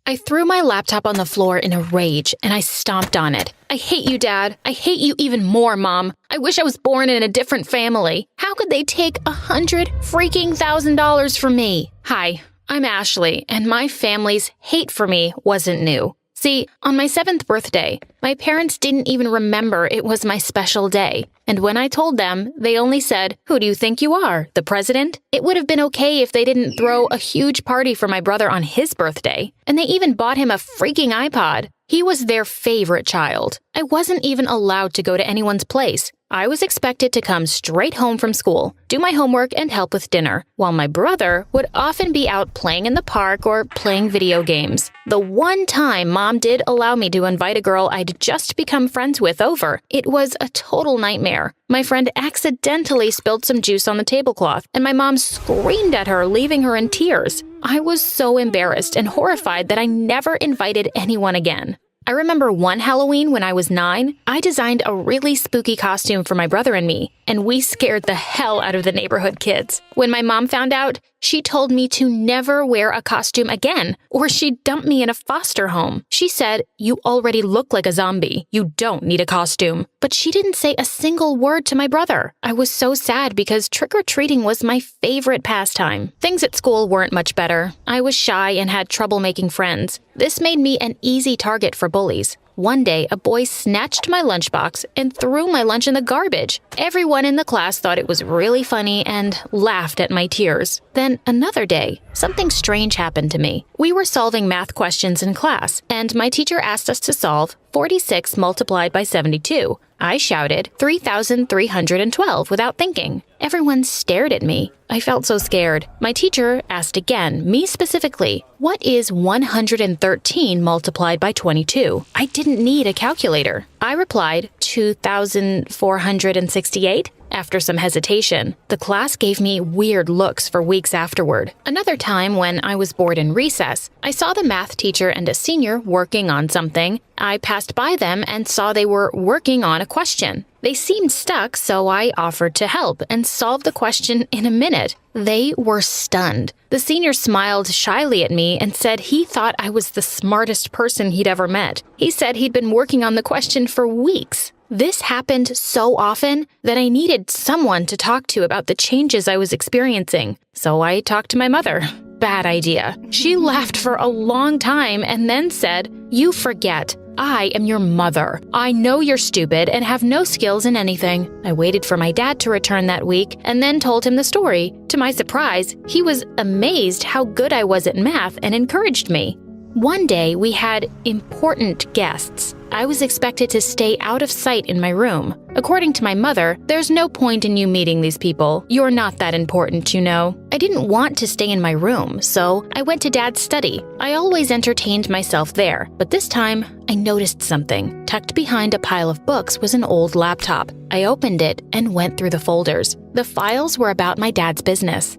I threw my laptop on the floor in a rage, and I stomped on it. I hate you, Dad. I hate you even more, Mom. I wish I was born in a different family. How could they take $100,000 from me? Hi, I'm Ashley, and my family's hate for me wasn't new. See, on my 7th birthday, my parents didn't even remember it was my special day. And when I told them, they only said, "Who do you think you are, the president?" It would have been okay if they didn't throw a huge party for my brother on his birthday. And they even bought him a freaking iPod. He was their favorite child. I wasn't even allowed to go to anyone's place. I was expected to come straight home from school, do my homework, and help with dinner, while my brother would often be out playing in the park or playing video games. The one time Mom did allow me to invite a girl I'd just become friends with over, it was a total nightmare. My friend accidentally spilled some juice on the tablecloth, and my mom screamed at her, leaving her in tears. I was so embarrassed and horrified that I never invited anyone again. I remember one Halloween when I was 9, I designed a really spooky costume for my brother and me, and we scared the hell out of the neighborhood kids. When my mom found out, she told me to never wear a costume again, or she'd dump me in a foster home. She said, "You already look like a zombie. You don't need a costume." But she didn't say a single word to my brother. I was so sad because trick-or-treating was my favorite pastime. Things at school weren't much better. I was shy and had trouble making friends. This made me an easy target for bullies. One day, a boy snatched my lunchbox and threw my lunch in the garbage. Everyone in the class thought it was really funny and laughed at my tears. Then another day, something strange happened to me. We were solving math questions in class, and my teacher asked us to solve 46 multiplied by 72. I shouted 3,312 without thinking. Everyone stared at me. I felt so scared. My teacher asked again, me specifically, "What is 113 multiplied by 22? I didn't need a calculator. I replied, 2,468. After some hesitation, the class gave me weird looks for weeks afterward. Another time, when I was bored in recess, I saw the math teacher and a senior working on something. I passed by them and saw they were working on a question. They seemed stuck, so I offered to help and solve the question in a minute. They were stunned. The senior smiled shyly at me and said he thought I was the smartest person he'd ever met. He said he'd been working on the question for weeks. This happened so often that I needed someone to talk to about the changes I was experiencing. So I talked to my mother. Bad idea. She laughed for a long time and then said, "You forget. I am your mother. I know you're stupid and have no skills in anything." I waited for my dad to return that week and then told him the story. To my surprise, he was amazed how good I was at math and encouraged me. One day, we had important guests. I was expected to stay out of sight in my room. According to my mother, "There's no point in you meeting these people. You're not that important, you know." I didn't want to stay in my room, so I went to Dad's study. I always entertained myself there, but this time, I noticed something. Tucked behind a pile of books was an old laptop. I opened it and went through the folders. The files were about my dad's business.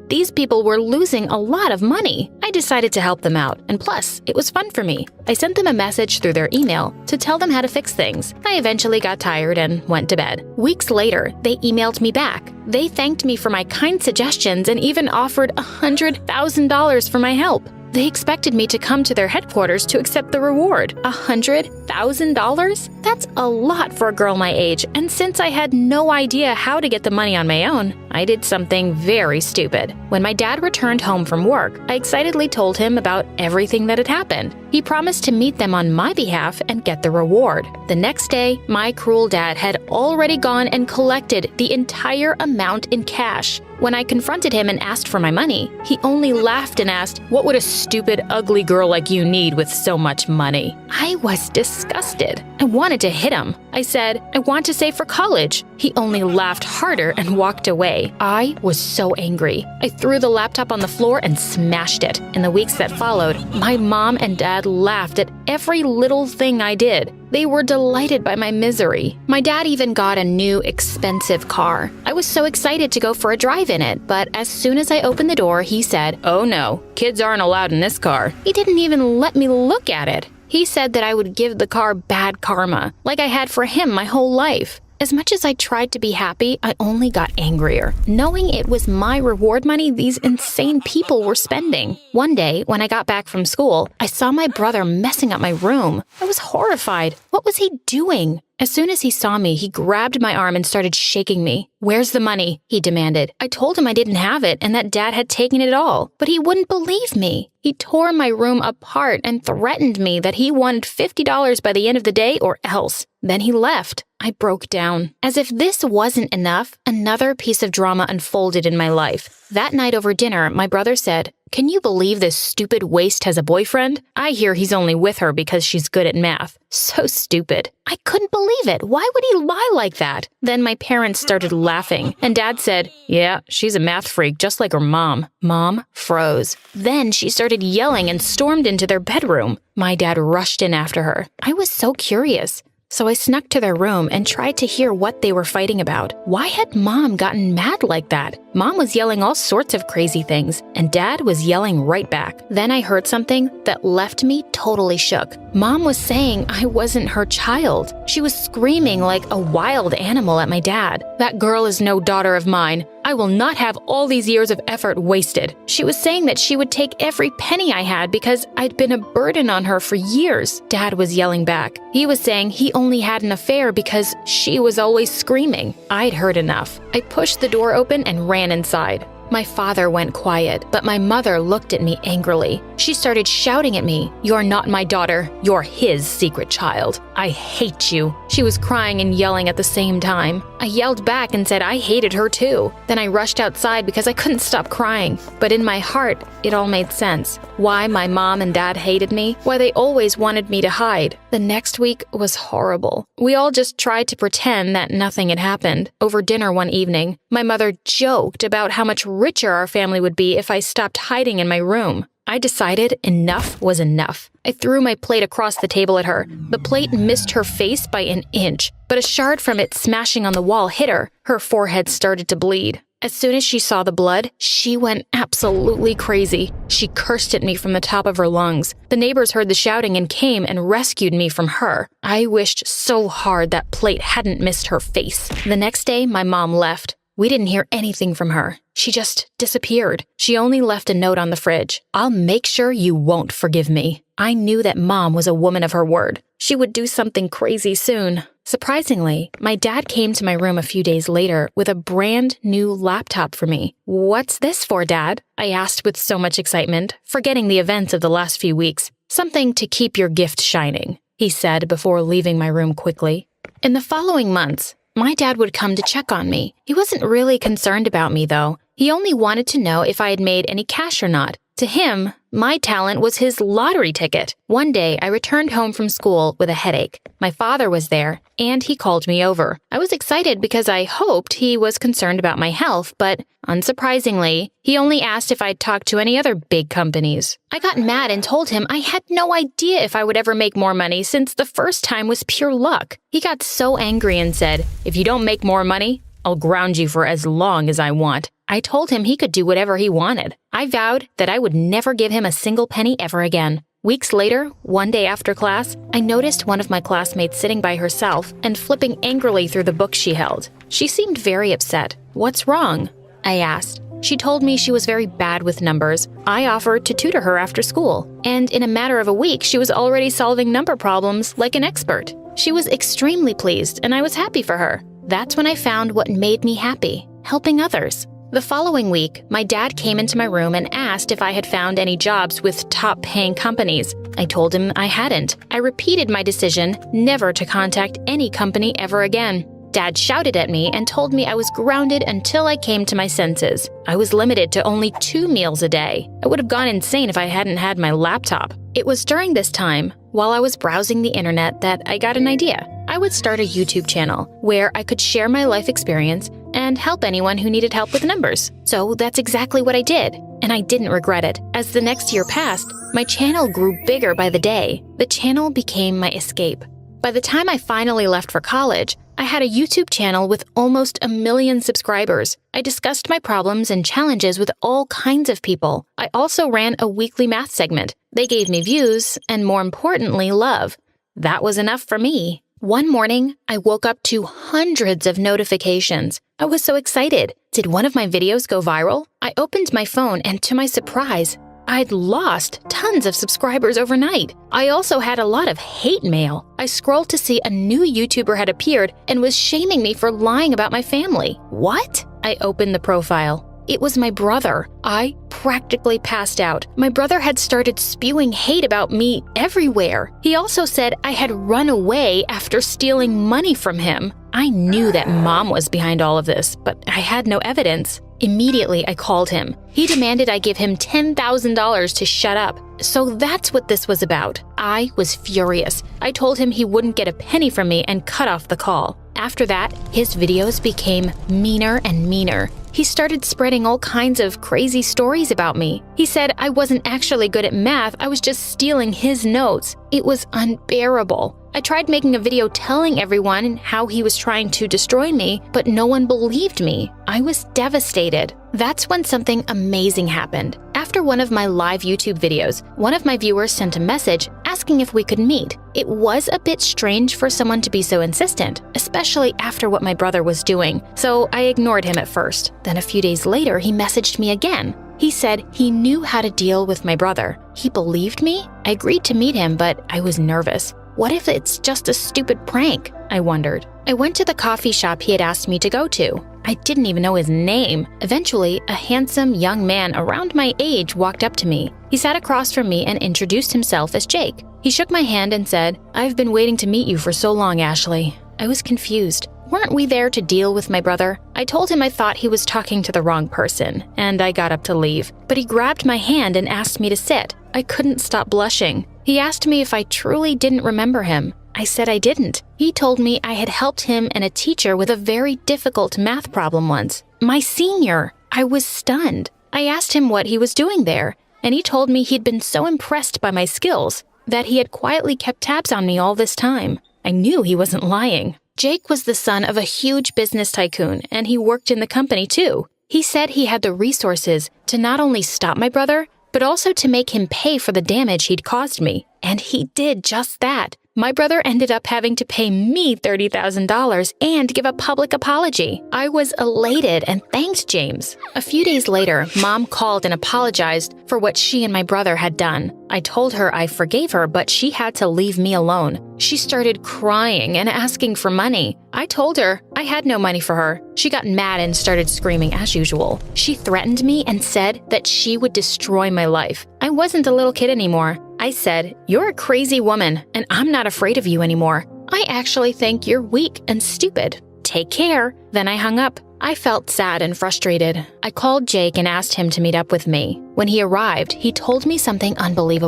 These people were losing a lot of money. I decided to help them out, and plus, it was fun for me. I sent them a message through their email to tell them how to fix things. I eventually got tired and went to bed. Weeks later, they emailed me back. They thanked me for my kind suggestions and even offered $100,000 for my help. They expected me to come to their headquarters to accept the reward. $100,000? That's a lot for a girl my age, and since I had no idea how to get the money on my own, I did something very stupid. When my dad returned home from work, I excitedly told him about everything that had happened. He promised to meet them on my behalf and get the reward. The next day, my cruel dad had already gone and collected the entire amount in cash. When I confronted him and asked for my money, he only laughed and asked, "What would a stupid, ugly girl like you need with so much money?" I was disgusted. I wanted to hit him. I said, "I want to save for college." He only laughed harder and walked away. I was so angry. I threw the laptop on the floor and smashed it. In the weeks that followed, my mom and dad laughed at every little thing I did. They were delighted by my misery. My dad even got a new, expensive car. I was so excited to go for a drive in it, but as soon as I opened the door, he said, "Oh no, kids aren't allowed in this car." He didn't even let me look at it. He said that I would give the car bad karma, like I had for him my whole life. As much as I tried to be happy, I only got angrier, knowing it was my reward money these insane people were spending. One day, when I got back from school, I saw my brother messing up my room. I was horrified. What was he doing? As soon as he saw me, he grabbed my arm and started shaking me. "Where's the money?" he demanded. I told him I didn't have it and that Dad had taken it all, but he wouldn't believe me. He tore my room apart and threatened me that he wanted $50 by the end of the day or else. Then he left. I broke down. As if this wasn't enough, another piece of drama unfolded in my life. That night over dinner, my brother said, "Can you believe this stupid waste has a boyfriend? I hear he's only with her because she's good at math." So stupid. I couldn't believe it. Why would he lie like that? Then my parents started laughing, and Dad said, "Yeah, she's a math freak just like her mom." Mom froze. Then she started yelling and stormed into their bedroom. My dad rushed in after her. I was so curious. So I snuck to their room and tried to hear what they were fighting about. Why had Mom gotten mad like that? Mom was yelling all sorts of crazy things, and Dad was yelling right back. Then I heard something that left me totally shook. Mom was saying I wasn't her child. She was screaming like a wild animal at my dad. "That girl is no daughter of mine. I will not have all these years of effort wasted." She was saying that she would take every penny I had because I'd been a burden on her for years. Dad was yelling back. He was saying he only had an affair because she was always screaming. I'd heard enough. I pushed the door open and ran inside. My father went quiet, but my mother looked at me angrily. She started shouting at me, "You're not my daughter. You're his secret child. I hate you." She was crying and yelling at the same time. I yelled back and said I hated her too. Then I rushed outside because I couldn't stop crying. But in my heart, it all made sense. Why my mom and dad hated me, why they always wanted me to hide. The next week was horrible. We all just tried to pretend that nothing had happened. Over dinner one evening, my mother joked about how much richer our family would be if I stopped hiding in my room. I decided enough was enough. I threw my plate across the table at her. The plate missed her face by an inch, but a shard from it smashing on the wall hit her. Her forehead started to bleed. As soon as she saw the blood, she went absolutely crazy. She cursed at me from the top of her lungs. The neighbors heard the shouting and came and rescued me from her. I wished so hard that plate hadn't missed her face. The next day, my mom left. We didn't hear anything from her. She just disappeared. She only left a note on the fridge. "I'll make sure you won't forgive me." I knew that Mom was a woman of her word. She would do something crazy soon. Surprisingly, my dad came to my room a few days later with a brand new laptop for me. "What's this for, Dad?" I asked with so much excitement, forgetting the events of the last few weeks. "Something to keep your gift shining," he said before leaving my room quickly. In the following months, my dad would come to check on me. He wasn't really concerned about me, though. He only wanted to know if I had made any cash or not. To him, my talent was his lottery ticket. One day, I returned home from school with a headache. My father was there, and he called me over. I was excited because I hoped he was concerned about my health, but unsurprisingly, he only asked if I'd talked to any other big companies. I got mad and told him I had no idea if I would ever make more money since the first time was pure luck. He got so angry and said, "If you don't make more money, I'll ground you for as long as I want." I told him he could do whatever he wanted. I vowed that I would never give him a single penny ever again. Weeks later, one day after class, I noticed one of my classmates sitting by herself and flipping angrily through the book she held. She seemed very upset. "What's wrong?" I asked. She told me she was very bad with numbers. I offered to tutor her after school, and in a matter of a week, she was already solving number problems like an expert. She was extremely pleased, and I was happy for her. That's when I found what made me happy: helping others. The following week, my dad came into my room and asked if I had found any jobs with top-paying companies. I told him I hadn't. I repeated my decision never to contact any company ever again. Dad shouted at me and told me I was grounded until I came to my senses. I was limited to only 2 meals a day. I would have gone insane if I hadn't had my laptop. It was during this time, while I was browsing the internet, that I got an idea. I would start a YouTube channel where I could share my life experience and help anyone who needed help with numbers. So that's exactly what I did, and I didn't regret it. As the next year passed, my channel grew bigger by the day. The channel became my escape. By the time I finally left for college, I had a YouTube channel with almost 1 million subscribers. I discussed my problems and challenges with all kinds of people. I also ran a weekly math segment. They gave me views, and more importantly, love. That was enough for me. One morning, I woke up to hundreds of notifications. I was so excited. Did one of my videos go viral? I opened my phone and to my surprise, I'd lost tons of subscribers overnight. I also had a lot of hate mail. I scrolled to see a new YouTuber had appeared and was shaming me for lying about my family. What? I opened the profile. It was my brother. I practically passed out. My brother had started spewing hate about me everywhere. He also said I had run away after stealing money from him. I knew that Mom was behind all of this, but I had no evidence. Immediately, I called him. He demanded I give him $10,000 to shut up. So that's what this was about. I was furious. I told him he wouldn't get a penny from me and cut off the call. After that, his videos became meaner and meaner. He started spreading all kinds of crazy stories about me. He said I wasn't actually good at math, I was just stealing his notes. It was unbearable. I tried making a video telling everyone how he was trying to destroy me, but no one believed me. I was devastated. That's when something amazing happened. After one of my live YouTube videos, one of my viewers sent a message asking if we could meet. It was a bit strange for someone to be so insistent, especially after what my brother was doing, so I ignored him at first. Then a few days later, he messaged me again. He said he knew how to deal with my brother. He believed me. I agreed to meet him, but I was nervous. What if it's just a stupid prank? I wondered. I went to the coffee shop he had asked me to go to. I didn't even know his name. Eventually, a handsome young man around my age walked up to me. He sat across from me and introduced himself as Jake. He shook my hand and said, "I've been waiting to meet you for so long, Ashley." I was confused. Weren't we there to deal with my brother? I told him I thought he was talking to the wrong person, and I got up to leave. But he grabbed my hand and asked me to sit. I couldn't stop blushing. He asked me if I truly didn't remember him. I said I didn't. He told me I had helped him and a teacher with a very difficult math problem once. My senior! I was stunned. I asked him what he was doing there, and he told me he'd been so impressed by my skills that he had quietly kept tabs on me all this time. I knew he wasn't lying. Jake was the son of a huge business tycoon, and he worked in the company too. He said he had the resources to not only stop my brother, but also to make him pay for the damage he'd caused me. And he did just that. My brother ended up having to pay me $30,000 and give a public apology. I was elated and thanked James. A few days later, Mom called and apologized for what she and my brother had done. I told her I forgave her, but she had to leave me alone. She started crying and asking for money. I told her I had no money for her. She got mad and started screaming as usual. She threatened me and said that she would destroy my life. I wasn't a little kid anymore. I said, "You're a crazy woman, and I'm not afraid of you anymore. I actually think you're weak and stupid. Take care." Then I hung up. I felt sad and frustrated. I called Jake and asked him to meet up with me. When he arrived, he told me something unbelievable.